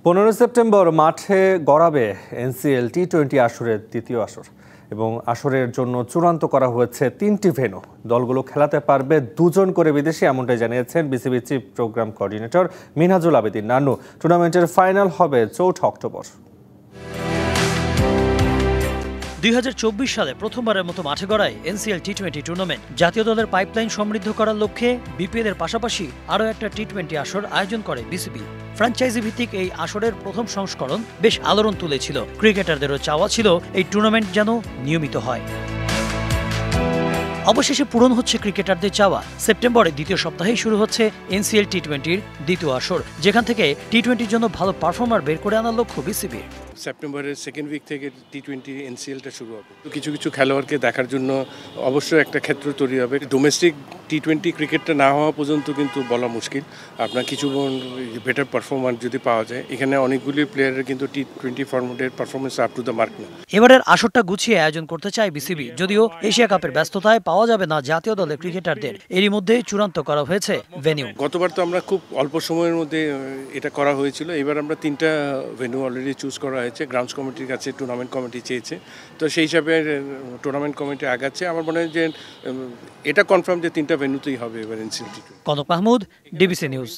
15 September মাঠে গড়াবে NCL টি-20 আসরের দ্বিতীয় আসর এবং আসরের জন্য চূড়ান্ত করা হয়েছে 3টি ভেন্যু। দলগুলো খেলাতে পারবে 2 জন করে বিদেশি, এমনটাই জানিয়েছেন BCB chief programme coordinator Minhajul Abedin Nannu. টুর্নামেন্টের ফাইনাল হবে 4 অক্টোবর। 2024 সালে প্রথমবারের মতো মাঠে গড়ায় এনসিএল টি-20 টুর্নামেন্ট। জাতীয় দলের পাইপলাইন সমৃদ্ধ করার লক্ষ্যে বিপিএল এর পাশাপাশি আরও একটা টি-20 আসর আয়োজন করে বিসিবি। ফ্র্যাঞ্চাইজি ভিত্তিক এই আসরের প্রথম সংস্করণ বেশ আলোড়ন তুলেছিল। ক্রিকেটারদেরও চাওয়া ছিল এই টুর্নামেন্ট যেন নিয়মিত হয়। অবশেষে পূরণ হচ্ছে ক্রিকেটারদের চাওয়া। সেপ্টেম্বরের দ্বিতীয় সপ্তাহেই শুরু হচ্ছে এনসিএল টি-20-র দ্বিতীয় আসর, যেখান থেকে টি-20-র জন্য ভালো পারফর্মার বের করে আনার লক্ষ্য বিসিবির। সেপ্টেম্বরের সেকেন্ড উইক থেকে টি-20 এনসিএলটা শুরু হবে। কিছু কিছু খেলোয়াড়কে দেখার জন্য অবশ্যই একটা ক্ষেত্র তৈরি হবে। ডোমেস্টিক টি-20 ক্রিকেটটা না হওয়া পর্যন্ত কিন্তু বলা মুশকিল। আপনার কিছু বেটার পারফরম্যান্স যদি পাওয়া যায়, এখানে অনেকগুলি প্লেয়ারের কিন্তু টি-20 ফরম্যাটের performance up to the mark না। এবারের আসরটা গুছিয়ে আয়োজন করতে চায় বিসিবি, যদিও এশিয়া কাপের ব্যস্ততায় পাওয়া যাবে না জাতীয় দলের ক্রিকেটারদের। এরই মধ্যে চূড়ান্ত করা হয়েছে ভেন্যু। গতবার তো আমরা খুব অল্প সময়ের মধ্যে এটা করা হয়েছিল। এবার আমরা 3টা ভেন্যু অলরেডি চুজ করা হয়েছে। গ্রাউন্ডস কমিটির কাছে টুর্নামেন্ট কমিটি চেয়েছে, তো সেই হিসাবে টুর্নামেন্ট কমিটি আগাচ্ছে। আমার মনে হয় যে এটা কনফার্ম যে 3টা ভেন্যুতেই হবে এবার এনসিএল টি-20। Konok Mahmud, DBC news.